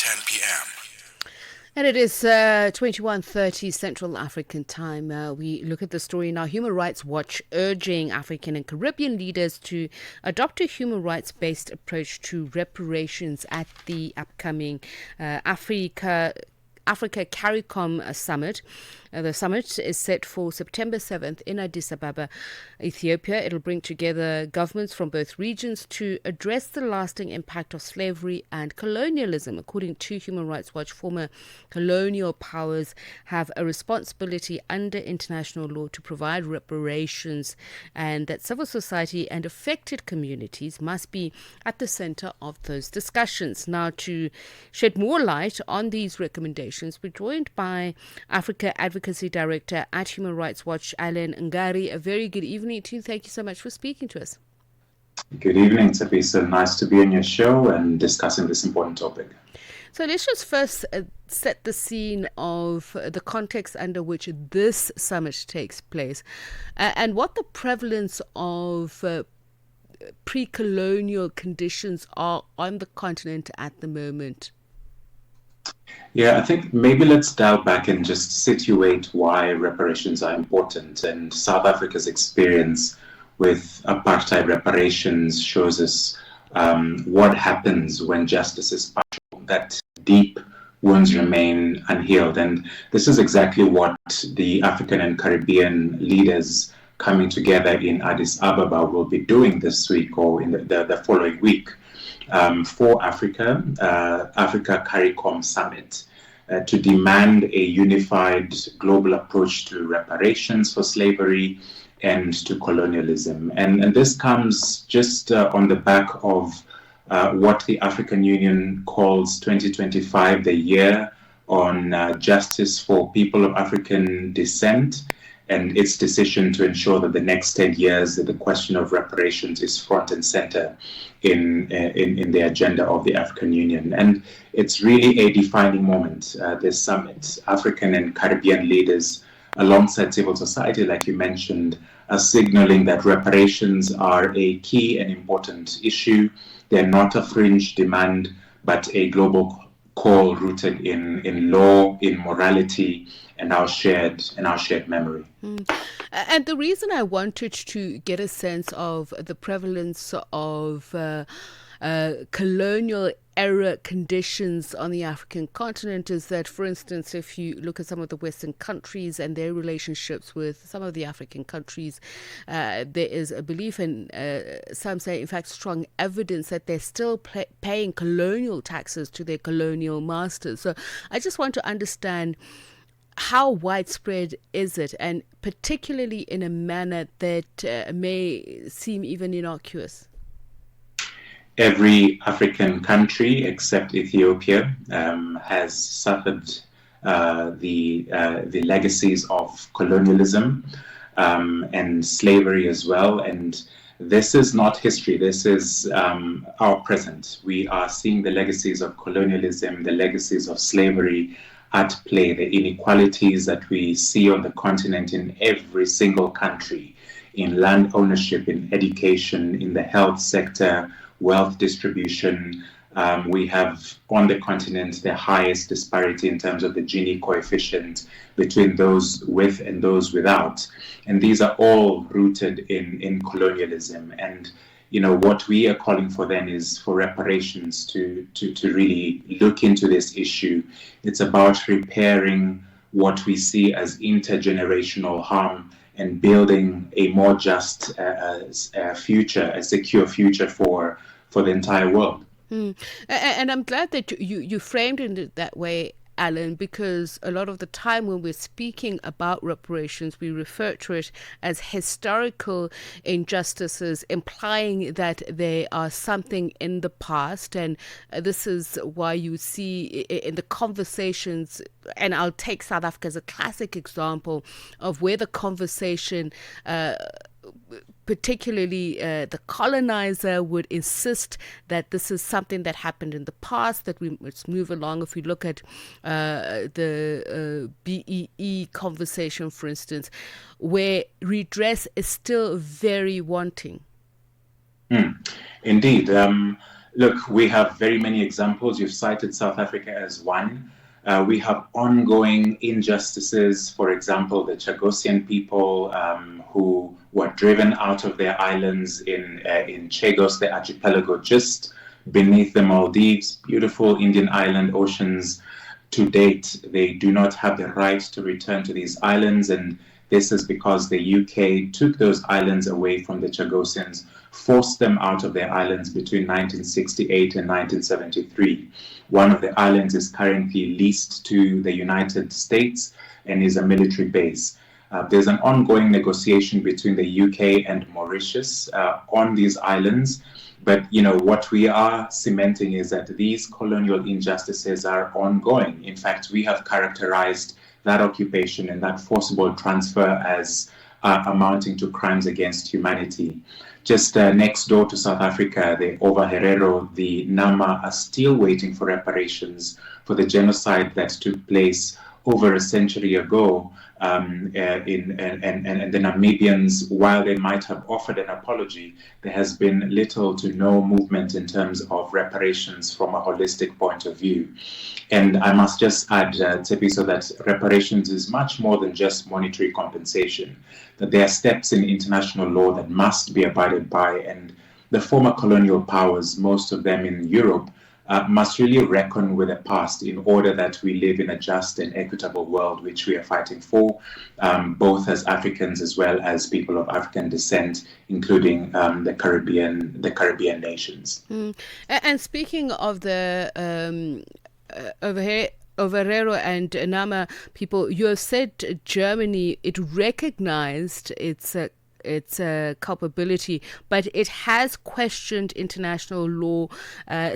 10 p.m. And it is 21:30 Central African time. We look at the story now. Human Rights Watch urging African and Caribbean leaders to adopt a human rights-based approach to reparations at the upcoming Africa-CARICOM Summit. The summit is set for September 7th in Addis Ababa, Ethiopia. It'll bring together governments from both regions to address the lasting impact of slavery and colonialism. According to Human Rights Watch, former colonial powers have a responsibility under international law to provide reparations, and that civil society and affected communities must be at the center of those discussions. Now, to shed more light on these recommendations, we're joined by Africa Advocacy Director at Human Rights Watch, Alan Ngari. A very good evening to you. Thank you so much for speaking to us. Good evening, Tsepiso. Nice to be on your show and discussing this important topic. So let's just first set the scene of the context under which this summit takes place and what the prevalence of pre-colonial conditions are on the continent at the moment. Yeah, I think maybe let's dial back and just situate why reparations are important. And South Africa's experience with apartheid reparations shows us what happens when justice is partial, that deep wounds remain unhealed. And this is exactly what the African and Caribbean leaders coming together in Addis Ababa will be doing this week or in the following week. For Africa-CARICOM Summit to demand a unified global approach to reparations for slavery and to colonialism. And this comes just on the back of what the African Union calls 2025, the year on justice for people of African descent, and its decision to ensure that the next 10 years that the question of reparations is front and center in the agenda of the African Union. And it's really a defining moment, this summit. African and Caribbean leaders, alongside civil society, like you mentioned, are signaling that reparations are a key and important issue. They're not a fringe demand, but a global call rooted in law, in morality, and our shared memory. And the reason I wanted to get a sense of the prevalence of colonial era conditions on the African continent is that, for instance, if you look at some of the Western countries and their relationships with some of the African countries, there is a belief, and some say, in fact, strong evidence that they're still paying colonial taxes to their colonial masters. So I just want to understand, how widespread is it, and particularly in a manner that may seem even innocuous? Every African country except Ethiopia has suffered the legacies of colonialism and slavery as well. And this is not history. This is our present. We are seeing the legacies of colonialism, the legacies of slavery at play, the inequalities that we see on the continent in every single country, in land ownership, in education, in the health sector, wealth distribution. We have on the continent the highest disparity in terms of the Gini coefficient between those with and those without. And these are all rooted in colonialism. And you know, what we are calling for then is for reparations to really look into this issue. It's about repairing what we see as intergenerational harm and building a more just future, a secure future for the entire world. And I'm glad that you framed it that way, Alan, because a lot of the time when we're speaking about reparations, we refer to it as historical injustices, implying that they are something in the past. And this is why you see in the conversations, and I'll take South Africa as a classic example of where the conversation particularly the colonizer would insist that this is something that happened in the past, that we must move along. If we look at the BEE conversation, for instance, where redress is still very wanting. Indeed. Look, we have very many examples. You've cited South Africa as one. We have ongoing injustices. For example, the Chagosian people who were driven out of their islands in Chagos, the archipelago just beneath the Maldives, beautiful Indian island oceans. To date, they do not have the right to return to these islands, and this is because the UK took those islands away from the Chagosians, forced them out of their islands between 1968 and 1973. One of the islands is currently leased to the United States and is a military base. There's an ongoing negotiation between the UK and Mauritius on these islands. But what we are cementing is that these colonial injustices are ongoing. In fact, we have characterized that occupation and that forcible transfer as amounting to crimes against humanity. Just next door to South Africa, the Ova Herero, the Nama are still waiting for reparations for the genocide that took place over a century ago. And the Namibians, while they might have offered an apology, there has been little to no movement in terms of reparations from a holistic point of view. And I must just add, Tsepiso, that reparations is much more than just monetary compensation, that there are steps in international law that must be abided by, and the former colonial powers, most of them in Europe, must really reckon with the past in order that we live in a just and equitable world, which we are fighting for, both as Africans as well as people of African descent, including the Caribbean nations. And speaking of the Ovarero and Nama people, you have said Germany, it recognized its culpability, but it has questioned international law,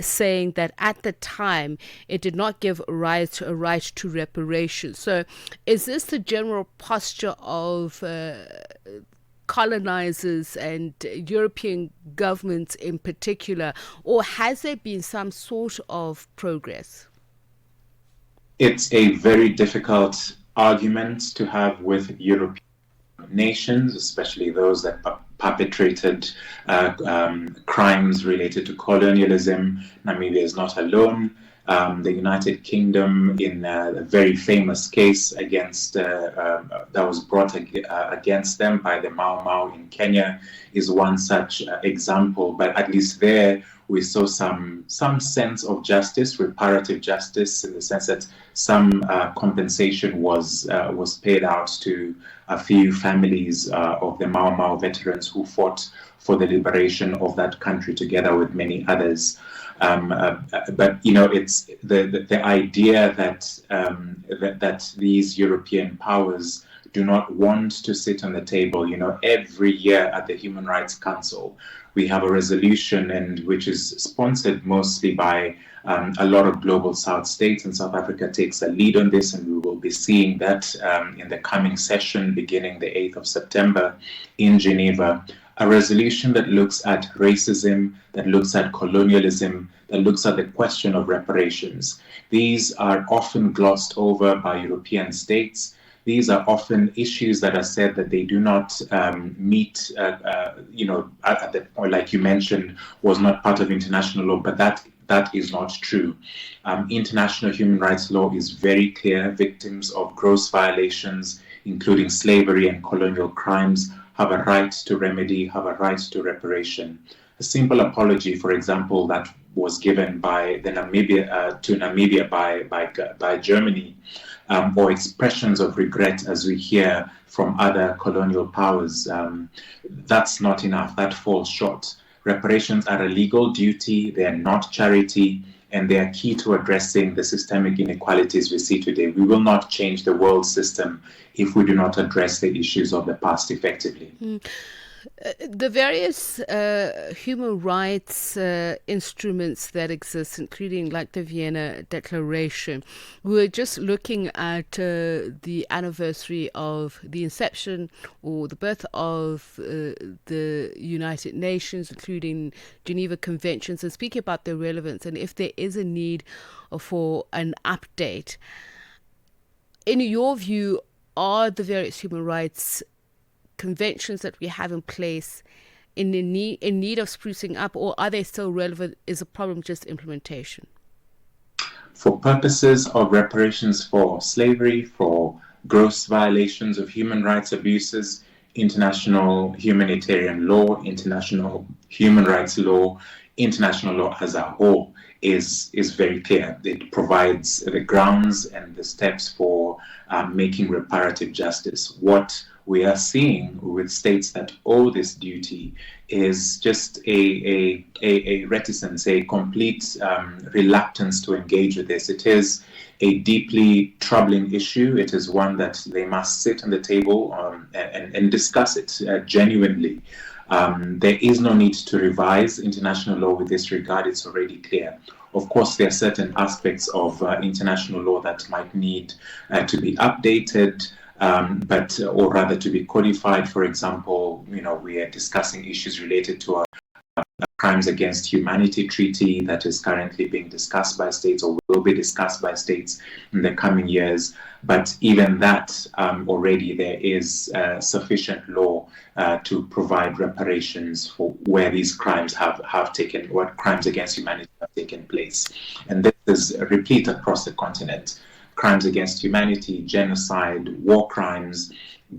saying that at the time it did not give a right to reparations. So is this the general posture of colonizers and European governments in particular, or has there been some sort of progress? It's a very difficult argument to have with European nations, especially those that perpetrated crimes related to colonialism. Namibia is not alone. The United Kingdom, in a very famous case against that was brought against them by the Mau Mau in Kenya, is one such example. But at least there we saw some sense of justice, reparative justice, in the sense that some compensation was paid out to a few families of the Mau Mau veterans who fought for the liberation of that country together with many others. But it's the idea that these European powers do not want to sit on the table. Every year at the Human Rights Council, we have a resolution, and which is sponsored mostly by a lot of global South states, and South Africa takes a lead on this, and we will be seeing that in the coming session beginning the 8th of September in Geneva. A resolution that looks at racism, that looks at colonialism, that looks at the question of reparations. These are often glossed over by European states. These are often issues that are said that they do not meet, at the point, like you mentioned, was not part of international law, but that is not true. International human rights law is very clear. Victims of gross violations, including slavery and colonial crimes, have a right to remedy, have a right to reparation. A simple apology, for example, that was given by Namibia by Germany, or expressions of regret, as we hear from other colonial powers, that's not enough. That falls short. Reparations are a legal duty. They are not charity, and they are key to addressing the systemic inequalities we see today. We will not change the world system if we do not address the issues of the past effectively. The various human rights instruments that exist, including like the Vienna Declaration, we're just looking at the anniversary of the inception or the birth of the United Nations, including Geneva Conventions, and speaking about their relevance and if there is a need for an update. In your view, are the various human rights conventions that we have in place in need of sprucing up, or are they still relevant? Is the problem just implementation? For purposes of reparations for slavery, for gross violations of human rights abuses, international humanitarian law, international human rights law, international law as a whole is very clear. It provides the grounds and the steps for making reparative justice. What we are seeing with states that owe this duty is just a reticence, a complete reluctance to engage with this. It is a deeply troubling issue. It is one that they must sit on the table and discuss it genuinely. There is no need to revise international law with this regard. It's already clear. Of course, there are certain aspects of international law that might need to be updated, or rather to be codified. For example, we are discussing issues related to a Crimes Against Humanity Treaty that is currently being discussed by states or will be discussed by states in the coming years. But even that, already there is sufficient law to provide reparations for where these crimes have taken, what crimes against humanity have taken place. And this is replete across the continent. Crimes against humanity, genocide, war crimes,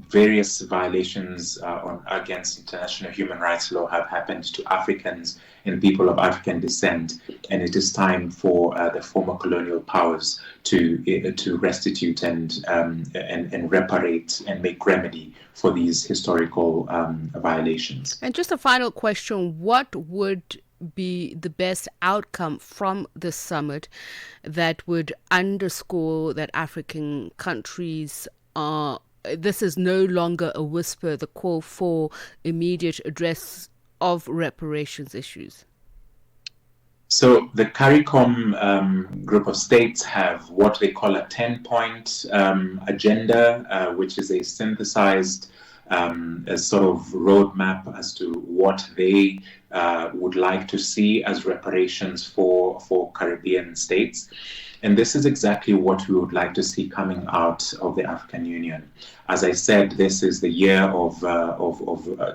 various violations against international human rights law have happened to Africans and people of African descent, and it is time for the former colonial powers to restitute and reparate and make remedy for these historical violations. And just a final question: what would be the best outcome from the summit that would underscore that African countries are, this is no longer a whisper, the call for immediate address of reparations issues? So the CARICOM group of states have what they call a 10-point agenda, which is a synthesized a sort of roadmap as to what they would like to see as reparations for Caribbean states. And this is exactly what we would like to see coming out of the African Union. As I said, this is the year of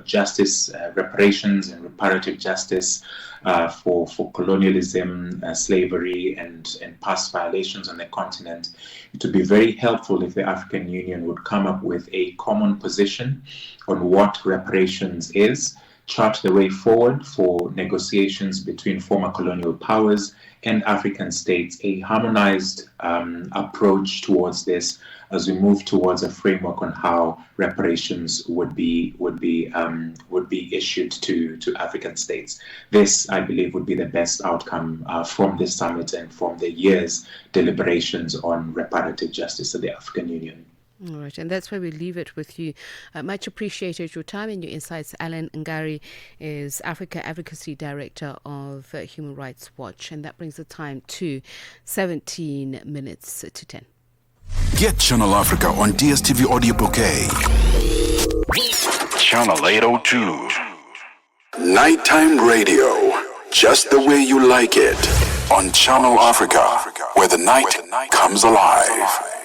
justice, reparations and reparative justice for colonialism, slavery, and past violations on the continent. It would be very helpful if the African Union would come up with a common position on what reparations is, chart the way forward for negotiations between former colonial powers and African states, a harmonized approach towards this as we move towards a framework on how reparations would be issued to African states. This, I believe, would be the best outcome from this summit and from the year's deliberations on reparative justice of the African Union. All right, and that's where we leave it with you. Much appreciated your time and your insights. Alan Ngari is Africa Advocacy Director of Human Rights Watch, and that brings the time to 17 minutes to 10. Get Channel Africa on DSTV Audio Bouquet. Channel 802. Nighttime radio, just the way you like it. On Channel Africa, where the night comes alive.